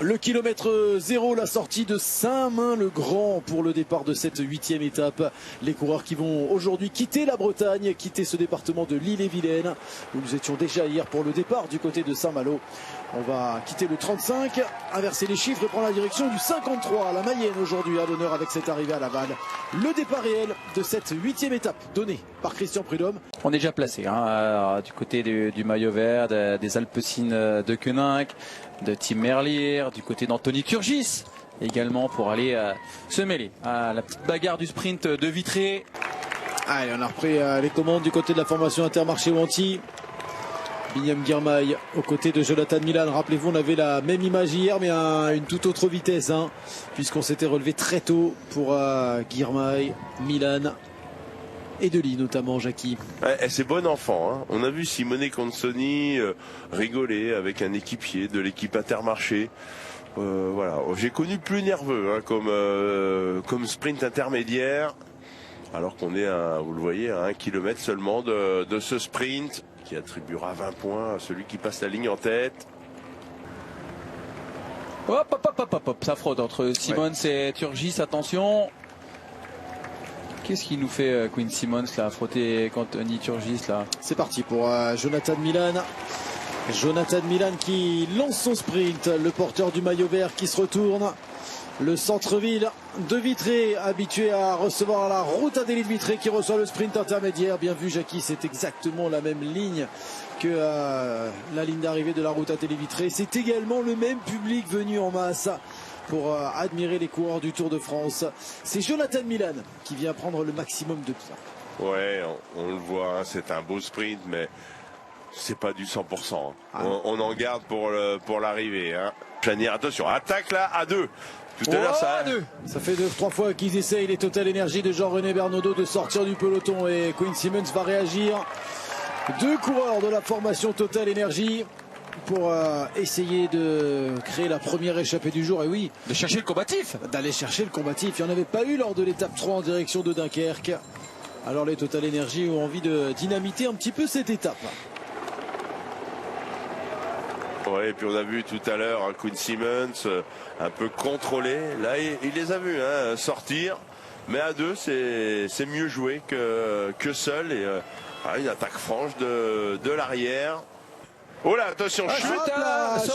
Le kilomètre 0, la sortie de Saint-Main-le-Grand pour le départ de cette 8e étape. Les coureurs qui vont aujourd'hui quitter la Bretagne, quitter ce département de l'Ille-et-Vilaine, où nous étions déjà hier pour le départ du côté de Saint-Malo. On va quitter le 35, inverser les chiffres et prendre la direction du 53 à la Mayenne aujourd'hui à l'honneur avec cette arrivée à Laval. Le départ réel de cette 8e étape donné par Christian Prudhomme. On est déjà placé du côté du maillot vert, des Alpecin de Koenig, de Tim Merlier, du côté d'Anthony Turgis également pour aller se mêler à la petite bagarre du sprint de Vitré. Allez, on a repris les commandes du côté de la formation Intermarché Wanty. Binyam Girmay aux côtés de Jonathan Milan. Rappelez-vous, on avait la même image hier, mais à une toute autre vitesse, puisqu'on s'était relevé très tôt pour Girmay, Milan et Dely notamment, Jackie. Ouais, c'est bon enfant. On a vu Simone Consoni rigoler avec un équipier de l'équipe Intermarché. Voilà, j'ai connu plus nerveux comme sprint intermédiaire, alors qu'on est, vous le voyez, à 1 kilomètre seulement de ce sprint qui attribuera 20 points à celui qui passe la ligne en tête. Hop, ça frotte entre Simmons et Turgis, attention. Qu'est-ce qu'il nous fait Quinn Simmons là, frotter Anthony Turgis là? C'est parti pour Jonathan Milan. Jonathan Milan qui lance son sprint, le porteur du maillot vert qui se retourne. Le centre-ville de Vitré, habitué à recevoir la route à Adélie de Vitré qui reçoit le sprint intermédiaire. Bien vu Jackie, c'est exactement la même ligne que la ligne d'arrivée de la route à Adélie Vitré. C'est également le même public venu en masse pour admirer les coureurs du Tour de France. C'est Jonathan Milan qui vient prendre le maximum de points. Ouais, on le voit, c'est un beau sprint, mais c'est pas du 100%. On en garde pour l'arrivée. Chanière, attention, attaque là à 2. Tout à l'heure, ça fait 2-3 fois qu'ils essayent les Total Energy de Jean-René Bernaudot de sortir du peloton et Quinn Simmons va réagir. 2 coureurs de la formation Total Energy pour essayer de créer la première échappée du jour. Et oui, de chercher le combatif. D'aller chercher le combatif. Il n'y en avait pas eu lors de l'étape 3 en direction de Dunkerque. Alors les Total Energy ont envie de dynamiter un petit peu cette étape. Ouais, et puis on a vu tout à l'heure Quinn Simmons un peu contrôlé. Là, il les a vus sortir. Mais à 2, c'est mieux joué que seul. Et une attaque franche de l'arrière. Oh là, attention,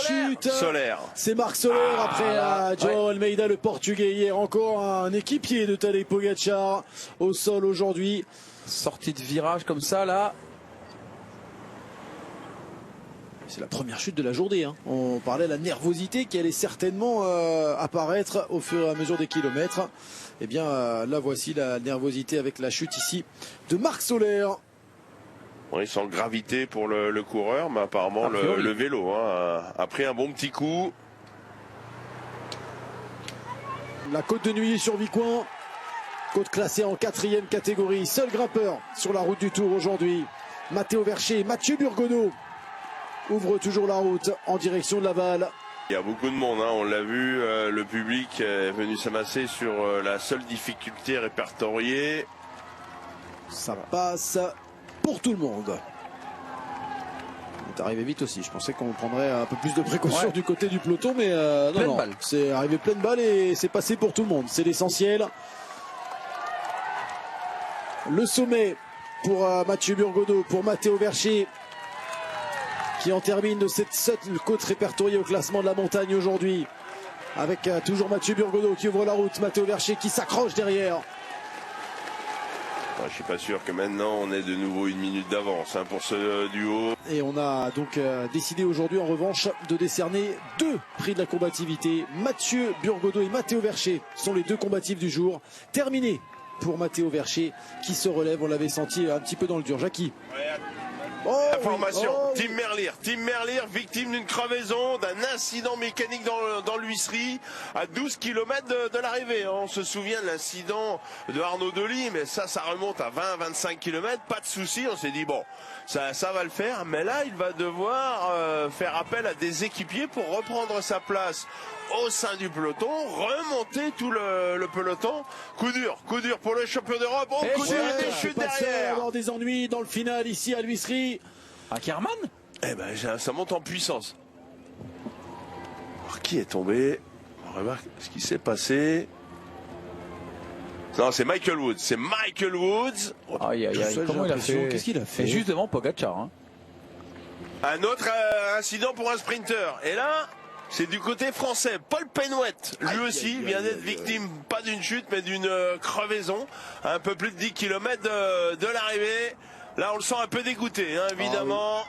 chute Solaire. C'est Marc Soler après João Almeida, le Portugais hier. Encore un équipier de Tadej Pogacar au sol aujourd'hui. Sortie de virage comme ça là. C'est la première chute de la journée. On parlait de la nervosité qui allait certainement apparaître au fur et à mesure des kilomètres. Eh bien, là voici la nervosité avec la chute ici de Marc Soler. Oui, sans gravité pour le coureur, mais apparemment le vélo a pris un bon petit coup. La côte de Neuilly sur Vicoin, côte classée en 4e catégorie. Seul grimpeur sur la route du Tour aujourd'hui. Matteo Vercher, Mathieu Burgodeau ouvre toujours la route en direction de Laval. Il y a beaucoup de monde, on l'a vu, le public est venu s'amasser sur la seule difficulté répertoriée. Ça passe pour tout le monde. On est arrivé vite aussi, je pensais qu'on prendrait un peu plus de précautions du côté du peloton, mais non, c'est arrivé pleine balle et c'est passé pour tout le monde, c'est l'essentiel. Le sommet pour Mathieu Burgodeau, pour Matteo Vercher, qui en termine de cette seule côte répertoriée au classement de la montagne aujourd'hui. Avec toujours Mathieu Burgodeau qui ouvre la route, Matteo Vercher qui s'accroche derrière. Je ne suis pas sûr que maintenant on ait de nouveau 1 minute d'avance pour ce duo. Et on a donc décidé aujourd'hui en revanche de décerner 2 prix de la combativité. Mathieu Burgodeau et Matteo Vercher sont les 2 combatifs du jour. Terminé pour Matteo Vercher qui se relève, on l'avait senti un petit peu dans le dur. Jackie. Information, Tim Merlier, victime d'une crevaison, d'un incident mécanique dans l'huisserie à 12 km de l'arrivée. On se souvient de l'incident de Arnaud Dely, mais ça remonte à 20-25 km, pas de souci. On s'est dit bon, ça va le faire, mais là il va devoir faire appel à des équipiers pour reprendre sa place au sein du peloton, remonter tout le peloton. Coup dur pour le champion d'Europe. Coup dur et des chutes derrière. Avoir des ennuis dans le final ici à l'huisserie. À Kerman. Ça monte en puissance. Alors, qui est tombé? On remarque ce qui s'est passé. Non, c'est Michael Woods. C'est Michael Woods. Aïe, aïe, aïe. Comment il a fait? Qu'est-ce qu'il a fait? Et juste devant Pogacar. Hein. Un autre incident pour un sprinter. Et là, c'est du côté français. Paul Penouette, lui aussi, vient d'être victime, pas d'une chute, mais d'une crevaison. À un peu plus de 10 km de l'arrivée. Là, on le sent un peu dégoûté, hein, évidemment.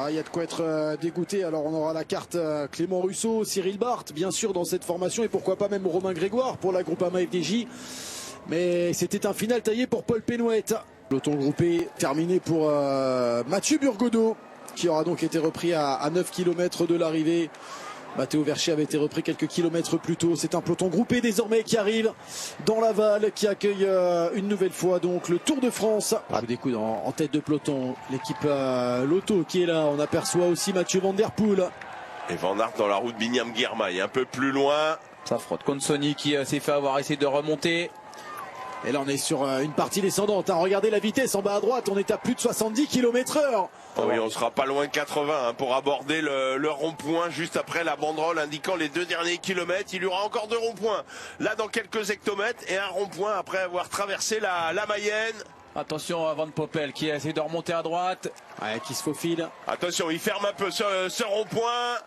Il y a de quoi être dégoûté. Alors on aura la carte Clément Russo, Cyril Barth, bien sûr, dans cette formation. Et pourquoi pas même Romain Grégoire pour la Groupama FDJ. Mais c'était un final taillé pour Paul Penouette. Peloton groupé terminé pour Mathieu Burgodeau, qui aura donc été repris à 9 km de l'arrivée. Matteo Verchi avait été repris quelques kilomètres plus tôt. C'est un peloton groupé désormais qui arrive dans Laval, qui accueille une nouvelle fois donc le Tour de France. Des coups en tête de peloton, l'équipe Lotto qui est là. On aperçoit aussi Mathieu Van Der Poel. Et Van Aert dans la route Bignam-Guermail, un peu plus loin. Ça frotte. Consoni qui s'est fait avoir, essayé de remonter. Et là on est sur une partie descendante. Regardez la vitesse en bas à droite, on est à plus de 70 km/h. Oh oui, on sera pas loin de 80 hein, pour aborder le rond-point juste après la banderole indiquant les 2 derniers kilomètres. Il y aura encore 2 ronds-points là dans quelques hectomètres et un rond-point après avoir traversé la Mayenne. Attention à Van Poppel qui essaie de remonter à droite. Ouais, qui se faufile. Attention, il ferme un peu ce rond-point.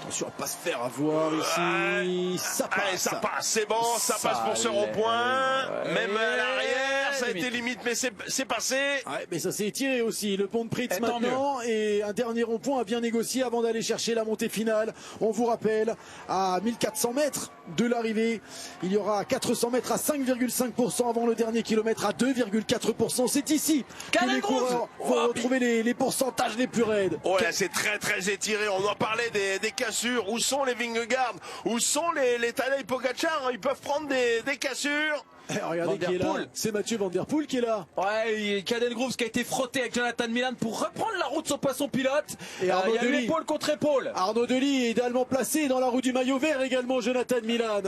Attention à pas se faire avoir ici. Ça passe. Allez, ça passe, c'est bon, ça passe pour ce rond-point. Même à l'arrière, ça a été limite, mais c'est passé. Ouais, mais ça s'est étiré aussi. Le pont de Pritz maintenant. Et un dernier rond-point à bien négocier avant d'aller chercher la montée finale. On vous rappelle, à 1400 mètres de l'arrivée, il y aura 400 mètres à 5,5% avant le dernier kilomètre à 2,4%. C'est ici que les coureurs vont retrouver les pourcentages les plus raides. Oh là, c'est très très étiré. On en parlait des cassures. Où sont les Vingegaard? Où sont les Tadej Pogacar? Ils peuvent prendre des cassures. Regardez qui est là. C'est Mathieu Van Der Poel qui est là. Ouais, Caden Groves qui a été frotté avec Jonathan Milan pour reprendre la route sur son pilote. Et Arnaud il y a eu épaule contre épaule. Arnaud Delis est idéalement placé dans la roue du maillot vert également, Jonathan Milan.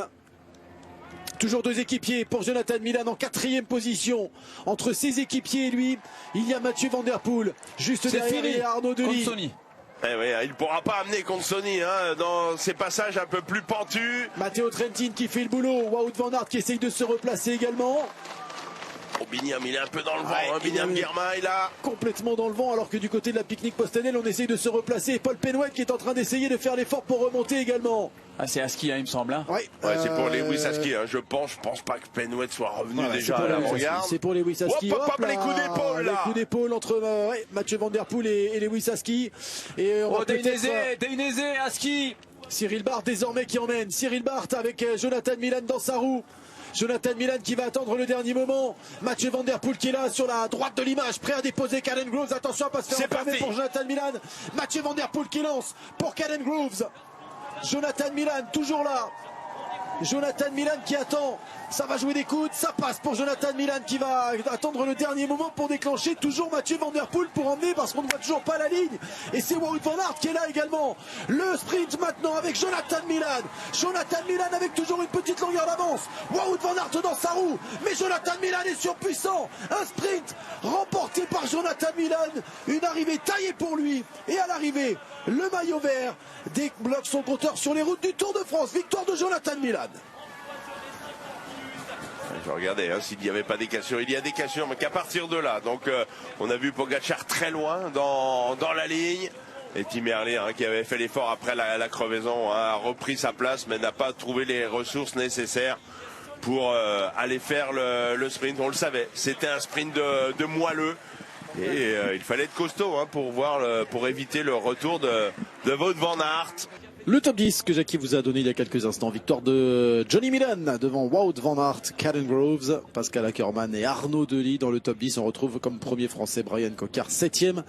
Toujours 2 équipiers pour Jonathan Milan en 4e position. Entre ses équipiers et lui, il y a Mathieu Van Der Poel. Juste derrière, il y a Arnaud Delis. Eh oui, il ne pourra pas amener Consoni hein, dans ces passages un peu plus pentus. Matteo Trentin qui fait le boulot. Wout van Aert qui essaye de se replacer également. Oh, Bignam, il est un peu dans le vent. Hein, Bignam-Guermail là. Complètement dans le vent, alors que du côté de la Picnic Postanel, on essaye de se replacer. Paul Penouette qui est en train d'essayer de faire l'effort pour remonter également. Ah, c'est Aski, hein, il me semble. Hein. Ouais, c'est pour Lewis Aski. Hein. Je pense pas que Penouette soit revenu déjà à l'avant-garde. C'est pour Lewis Aski. Hop, les coups d'épaule là. Les coups d'épaule entre Mathieu Van Der Poel et Lewis Aski. Et Dainese, Aski. Cyril Barth désormais qui emmène. Cyril Barth avec Jonathan Milan dans sa roue. Jonathan Milan qui va attendre le dernier moment. Mathieu Van Der Poel qui est là sur la droite de l'image, prêt à déposer Caden Groves. Attention à pas se faire enfermer pour Jonathan Milan. Mathieu Van Der Poel qui lance pour Caden Groves. Jonathan Milan toujours là. Jonathan Milan qui attend. Ça va jouer des coudes, ça passe pour Jonathan Milan qui va attendre le dernier moment pour déclencher. Toujours Mathieu Van Der Poel pour emmener parce qu'on ne voit toujours pas la ligne. Et c'est Wout van Aert qui est là également. Le sprint maintenant avec Jonathan Milan. Jonathan Milan avec toujours une petite longueur d'avance. Wout van Aert dans sa roue. Mais Jonathan Milan est surpuissant. Un sprint remporté par Jonathan Milan. Une arrivée taillée pour lui. Et à l'arrivée, le maillot vert débloque son compteur sur les routes du Tour de France. Victoire de Jonathan Milan. Je regardais s'il n'y avait pas des cassures. Il y a des cassures, mais qu'à partir de là. Donc on a vu Pogacar très loin dans la ligne. Et Tim Merlier qui avait fait l'effort après la crevaison a repris sa place, mais n'a pas trouvé les ressources nécessaires pour aller faire le sprint. On le savait, c'était un sprint de moelleux. Et il fallait être costaud pour éviter le retour de Wout van Aert. Le top 10 que Jackie vous a donné il y a quelques instants. Victoire de Johnny Milan devant Wout van Aert, Caden Groves, Pascal Ackermann et Arnaud Delis. Dans le top 10, on retrouve comme premier français Brian Cocard, 7e.